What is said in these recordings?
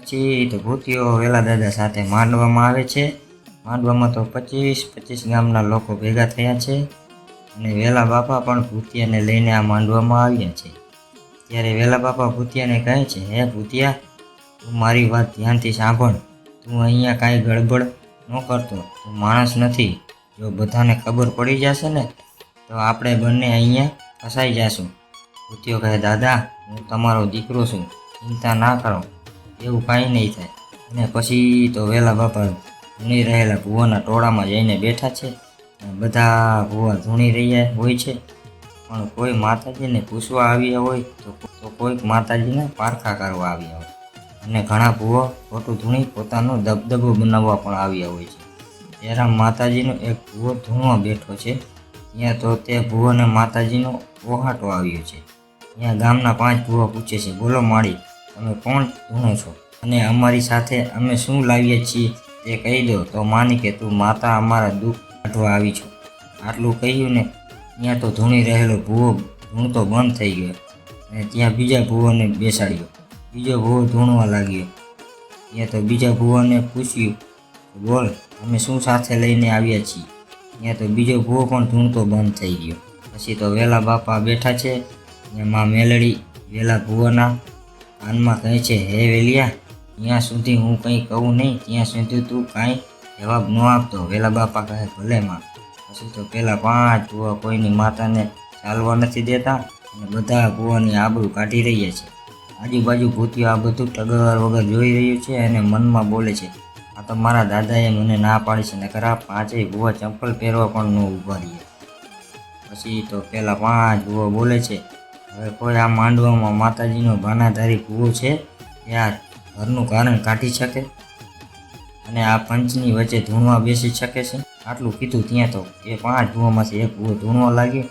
પછી તો ભૂતિયો વેલા દાદા સાથે માંડવામાં આવે છે। માંડવામાં તો 25 ગામના લોકો ભેગા થયા છે અને વેલા બાપા પણ ભૂતિયાને લઈને આ માંડવામાં આવ્યા છે। ત્યારે વેલા બાપા ભૂતિયાને કહે છે, હે ભૂતિયા, તું મારી વાત ધ્યાનથી સાંભળ। તું અહીંયા કાંઈ ગડબડ ન કરતો, તું માણસ નથી। જો બધાને ખબર પડી જશે ને તો આપણે બંને અહીંયા ફસાઈ જશું। ભૂતિયો કહે, દાદા, હું તમારો દીકરો છું, ચિંતા ના કરો, એવું કાંઈ નહીં થાય। અને પછી તો વેલા બાપા ધૂણી રહેલા ભૂવાના ટોળામાં જઈને બેઠા છે। બધા ભૂવા ધૂણી રહ્યા હોય છે, પણ કોઈ માતાજીને પૂછવા આવ્યા હોય તો કોઈક માતાજીના પારખા કરવા આવ્યા હોય, અને ઘણા ભૂવા ખોટું ધૂણી પોતાનો દબદબો બનાવવા પણ આવ્યા હોય છે। ત્યારે માતાજીનો એક ભૂવો ધૂણવા બેઠો છે। ત્યાં તો તે ભૂવોને માતાજીનો ઓહાટો આવ્યો છે। ત્યાં ગામના 5 ભૂવા પૂછે છે, બોલો માળી, તમે કોણ ધૂણો છો અને અમારી સાથે અમે શું લાવીએ છીએ તે કહી દો તો માની કે તું માતા અમારા દુઃખ કાઢવા આવી છો। આટલું કહ્યું ને ત્યાં તો ધૂણી રહેલો ભૂવો ધૂણતો બંધ થઈ ગયો અને ત્યાં બીજા ભૂવોને બેસાડ્યો। બીજો ભૂવો ધૂણવા લાગ્યો। ત્યાં તો બીજા ભૂવાને પૂછ્યું, બોલ, અમે શું સાથે લઈને આવ્યા છીએ? ત્યાં તો બીજો ભૂવો પણ ધૂણતો બંધ થઈ ગયો। પછી તો વેલા બાપા બેઠા છે। એમાં મેલડી વેલા ભૂવાના કાનમાં કહે છે, હે વેલિયા, ત્યાં સુધી હું કંઈ કહું નહીં ત્યાં સુધી તું કાંઈ જવાબ ન આપતો। વેલા બાપા કહે, ભલે માં। પછી તો પેલા 5 ભૂવા કોઈની માતાને ચાલવા નથી દેતા અને બધા ભૂવાની આબરૂ કાઢી રહ્યા છે। આજુબાજુ ભૂતિયો આ બધું ટગર વગર જોઈ રહ્યું છે અને મનમાં બોલે છે, આ તો મારા દાદાએ મને ના પાડી છે, નકર આ 5 ભૂવા ચંપલ પહેરવા પણ ન ઊભા રહીએ। પછી તો પેલા 5 ભૂવા બોલે છે, હવે કોઈ આ માંડવામાં માતાજીનો બાનાધારી ભૂવો છે એ આ ઘરનું કારણ કાઢી શકે અને આ પંચની વચ્ચે ધૂણવા બેસી શકે છે? આટલું કીધું ત્યાં તો એ 5 ભૂવામાંથી એક ભૂવો ધૂણવા લાગ્યો,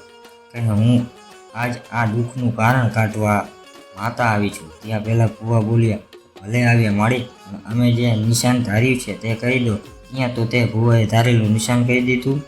કહે, હું આજ આ દુઃખનું કારણ કાઢવા માતા આવી છું। ત્યાં પહેલાં ભૂવા બોલ્યા, ભલે આવ્યા માળી, અમે જે નિશાન ધાર્યું છે તે કહી દો। ત્યાં તો તે ભૂવાએ ધારેલું નિશાન કહી દીધું,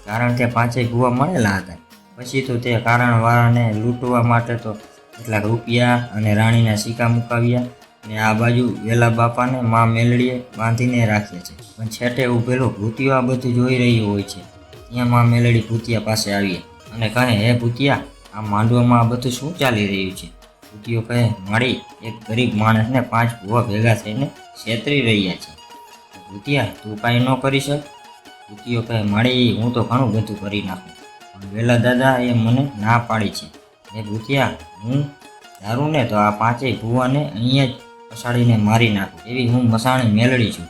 કારણ તે 5 ભૂવા મળેલા હતા। પછી તો તે કારણવાળાને લૂંટવા માટે તો કેટલાક રૂપિયા અને રાણીના સિક્કા મુકાવ્યા અને આ બાજુ વેલા બાપાને માં મેલડીએ બાંધીને રાખ્યા છે। પણ છેટે ઊભેલો ભૂતિયો આ બધું જોઈ રહ્યો હોય છે। ત્યાં માં મેલડી ભૂતિયા પાસે આવી અને કહે, હે ભૂતિયા, આ માંડવામાં આ બધું શું ચાલી રહ્યું છે? ભૂતિયો કહે, માળી, એક ગરીબ માણસને 5 ભૂવા ભેગા થઈને છેતરી રહ્યા છે। ભૂતિયા, તું કાંઈ ન કરી શક? ભૂતિયો કહે, માળી, હું તો ઘણું બધું કરી નાખું, પણ વેલા દાદા એ મને ના પાડી છે। એ ભૂતિયા, હું ધારું ને તો આ 5 ભૂવાને અહીંયા જ પસાડીને મારી નાખું એવી હું મસાણી મેલડી છું,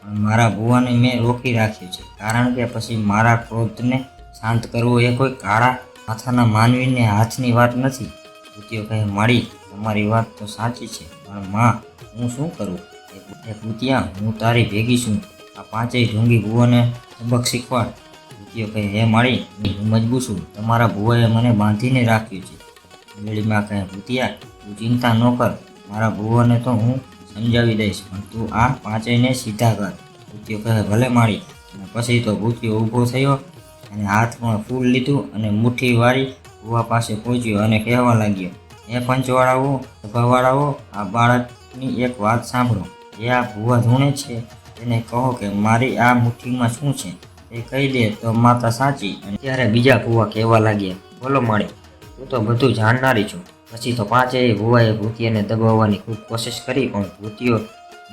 પણ મારા ભૂવાને મેં રોકી રાખ્યું છે, કારણ કે પછી મારા ક્રોધને શાંત કરવો એ કોઈ કાળા માથાના માનવીને હાથની વાત નથી। ભૂતિયો કહે, માળી, તમારી વાત તો સાચી છે, પણ માં, હું શું કરું? એ ભૂતિયા, હું તારી ભેગી છું, આ 5 ઢોંગી ભૂવાને સબક શીખવાડ। ભૂતિયો કહે, હે માળી, હું મજબૂર છું, તમારા ભૂવાએ મને બાંધીને રાખ્યું છે। મેલડીમાં કહે, ભૂતિયા, તું ચિંતા ન કર, મારા ભૂવાને તો હું સમજાવી દઈશ, પણ તું આ 5ને સીધા કર। ભૂતિયો કહે, ભલે માળી। અને પછી તો ભૂતિયો ઊભો થયો અને હાથમાં ફૂલ લીધું અને મુઠ્ઠી વાળી ભૂવા પાસે પહોંચ્યો અને કહેવા લાગ્યો, એ પંચવાળાઓ, સભાવાળાઓ, આ બાળકની એક વાત સાંભળો। એ આ ભૂવા ધૂણે છે તેને કહો કે મારી આ મુઠ્ઠીમાં શું છે એ કહી દે તો માતા સાચી। અને ત્યારે બીજા ભૂવા કહેવા લાગ્યા, બોલો માળી, તું તો બધું જાણનારી છું। પછી તો 5 ભૂવાએ ભૂતિયાને દબાવવાની ખૂબ કોશિશ કરી, પણ ભૂતિયો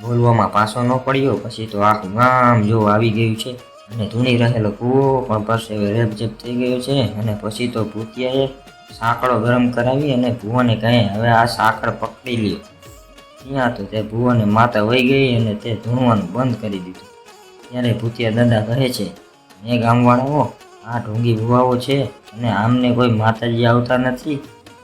બોલવામાં પાછો ન પડ્યો। પછી તો આખું ગામ જો આવી ગયું છે અને ધૂણી રહેલો ભૂવો પણ પરસેવે રેબઝેબ થઈ ગયો છે। અને પછી તો ભૂતિયાએ સાંકળો ગરમ કરાવી અને ભૂવાને કહે, હવે આ સાંકળ પકડી લ્યો। ત્યાં તો તે ભૂવાને માતા વહી ગઈ અને તે ધૂણવાનું બંધ કરી દીધું। ત્યારે ભૂતિયા દાદા કહે છે, હે ગામવાળાઓ, આ ઢોંગી ભૂવાઓ છે અને આમને કોઈ માતાજી આવતા નથી,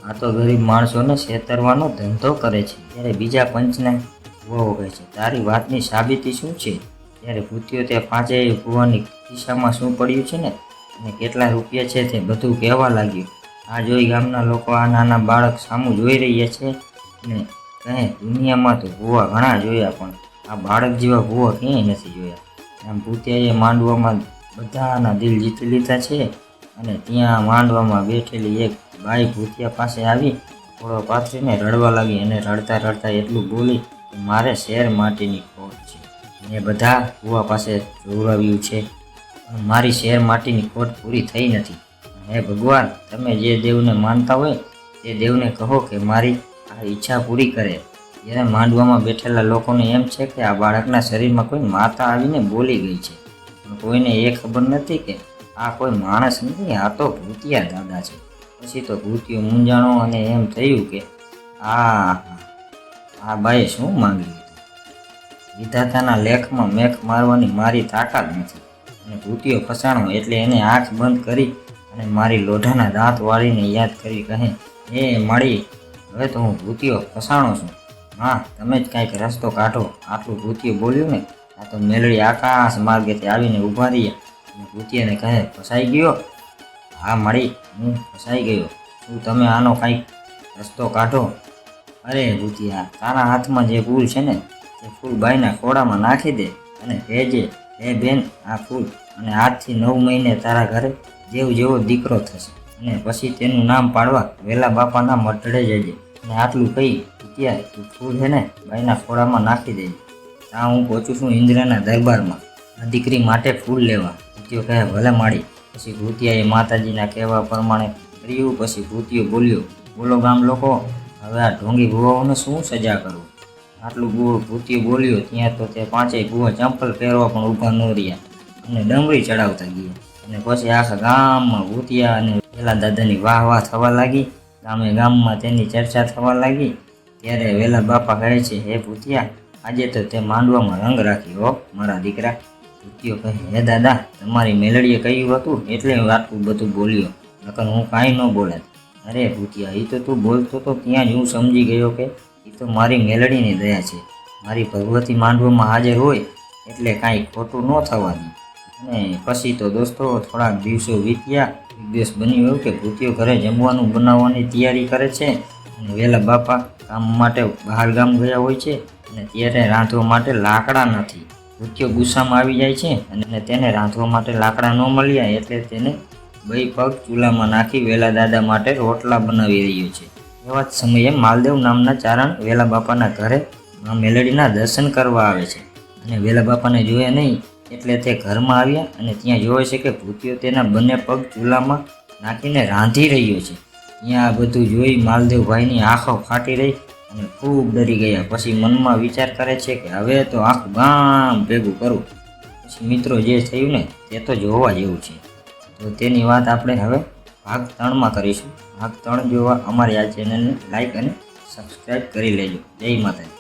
આ તો ગરીબ માણસોને છેતરવાનો ધંધો કરે છે। ત્યારે બીજા પંચના ભૂવાઓ કહે છે, તારી વાતની સાબિતી શું છે? ત્યારે ભૂતિયો તે 5 ભૂવાની ખિસ્સામાં શું પડ્યું છે ને અને કેટલા રૂપિયા છે તે બધું કહેવા લાગ્યું। આ જોઈ ગામના લોકો આ નાના બાળક સામું જોઈ રહ્યા છે અને કહે, દુનિયામાં તો ભૂવા ઘણા જોયા, પણ આ બાળક જેવા ભૂવા ક્યાંય નથી જોયા। આમ ભૂતિયાએ માંડવામાં બધાના દિલ જીતી લીધા છે અને ત્યાં માંડવામાં બેઠેલી એક બાઈ ભૂતિયા પાસે આવી થોડો પાથરીને રડવા લાગી અને રડતા રડતા એટલું બોલી કે મારે શેર માટીની ખોટ છે. મેં બધા કૂવા પાસે જોવરાવ્યું છે, પણ મારી શેર માટીની ખોટ પૂરી થઈ નથી. હે ભગવાન, તમે જે દેવને માનતા હોય તે દેવને કહો કે મારી આ ઈચ્છા પૂરી કરે. જ્યારે માંડવામાં બેઠેલા લોકોને એમ છે કે આ બાળકના શરીરમાં કોઈ માતા આવીને બોલી ગઈ છે, પણ કોઈને એ ખબર નથી કે આ કોઈ માણસ નથી, આ તો ભૂતિયા દાદા છે. પછી તો ભૂતિયો મૂંઝાણો અને એમ થયું કે આ બાએ શું માંગ્યું હતું. વિધાતાના લેખમાં મેખ મારવાની મારી તાકાત નથી. અને ભૂતિયો ફસાણો એટલે એને આંખ બંધ કરી અને મારી લોઢાના દાંત વાળીને યાદ કરી કહે, એ માળી, હવે તો હું ભૂતિયો ફસાણો છું. હા, તમે જ કાંઈક રસ્તો કાઢો. આટલું ભૂતિયો બોલ્યું ને, આ તો મેલડી આકાશ માર્ગેથી આવીને ઊભા રહ્યા અને ભૂતિયાને કહે, ફસાઈ ગયો? હા માળી, હું ફસાઈ ગયો. શું તમે આનો કાંઈક રસ્તો કાઢો? અરે ભૂતિયા, તારા હાથમાં જે ફૂલ છે ને, તે ફૂલ બાઈના ખોડામાં નાખી દે અને કહેજે, હે બેન, આ ફૂલ અને આજથી 9 મહિને તારા ઘરે જેવો દીકરો થશે. અને પછી તેનું નામ પાડવા વેલા બાપાના મઢડે જજે. અને આટલું કહી ભૂતિયા તું ફૂલ છે ને બાઈના ખોડામાં નાખી દેજે. ત્યાં હું પહોંચું છું ઇન્દ્રના દરબારમાં આ દીકરી માટે ફૂલ લેવા. ભૂતિયો કહે, ભલે માળી. પછી ભૂતિયાએ માતાજીના કહેવા પ્રમાણે કર્યું. પછી ભૂતિયો બોલ્યો, બોલો ગામ લોકો, હવે આ ઢોંગી ભુવાઓને શું સજા કરવું? આટલું ભૂતિયો બોલ્યો ત્યાં તો તે 5 ભુવા ચંપલ પહેરવા પણ ઊભા ન રહ્યા અને ડમરી ચડાવતા ગયા. અને પછી આખા ગામમાં ભૂતિયા અને વેલા દાદાની વાહ થવા લાગી. ગામમાં તેની ચર્ચા થવા લાગી. ત્યારે વેલા બાપા કહે છે, હે ભૂતિયા, આજે તો તે માંડવામાં રંગ રાખ્યો હો મારા દીકરા. ભૂતિયો કહે, હે દાદા, તમારી મેલડીએ કહ્યું હતું એટલે આટલું બધું બોલ્યો, નકર હું કાંઈ ન બોલત. અરે ભૂતિયા, એ તો તું બોલતો તો ત્યાં જ હું સમજી ગયો કે એ તો મારી મેલડીની દયા છે. મારી ભગવતી માંડવામાં હાજર હોય એટલે કાંઈ ખોટું ન થવા દે. અને પછી તો દોસ્તો થોડાક દિવસો વીત્યા. એક દિવસ બન્યું એવું કે ભૂતિયો ઘરે જમવાનું બનાવવાની તૈયારી કરે છે અને વેલા બાપા કામ માટે બહાર ગામ ગયા હોય છે અને ત્યારે રાંધવા માટે લાકડા નથી. ભૂતિયો ગુસ્સામાં આવી જાય છે અને તેને રાંધવા માટે લાકડા ન મળ્યા એટલે તેને 2 પગ ચૂલામાં નાખી વેલા દાદા માટે રોટલા બનાવી રહ્યો છે. એવા જ સમયે માલદેવ નામના ચારણ વેલા બાપાના ઘરે મા મેલડીના દર્શન કરવા આવે છે. અને વેલા બાપાને જોયા નહીં એટલે તે ઘરમાં આવ્યા અને ત્યાં જોવે છે કે ભૂતિયો તેના બંને પગ ચૂલામાં નાખીને રાંધી રહ્યો છે. ત્યાં આ બધું જોઈ માલદેવભાઈની આંખો ફાટી રહી અને ખૂબ ડરી ગયા. પછી મનમાં વિચાર કરે છે કે હવે તો આખું ગામ ભેગું કરું. પછી મિત્રો જે થયું ને તે તો જોવા જેવું છે. તો તેની વાત આપણે હવે ભાગ 3માં કરીશું. ભાગ 3 જોવા અમારી આ ચેનલને લાઈક અને સબસ્ક્રાઈબ કરી લેજો. જય માતાજી.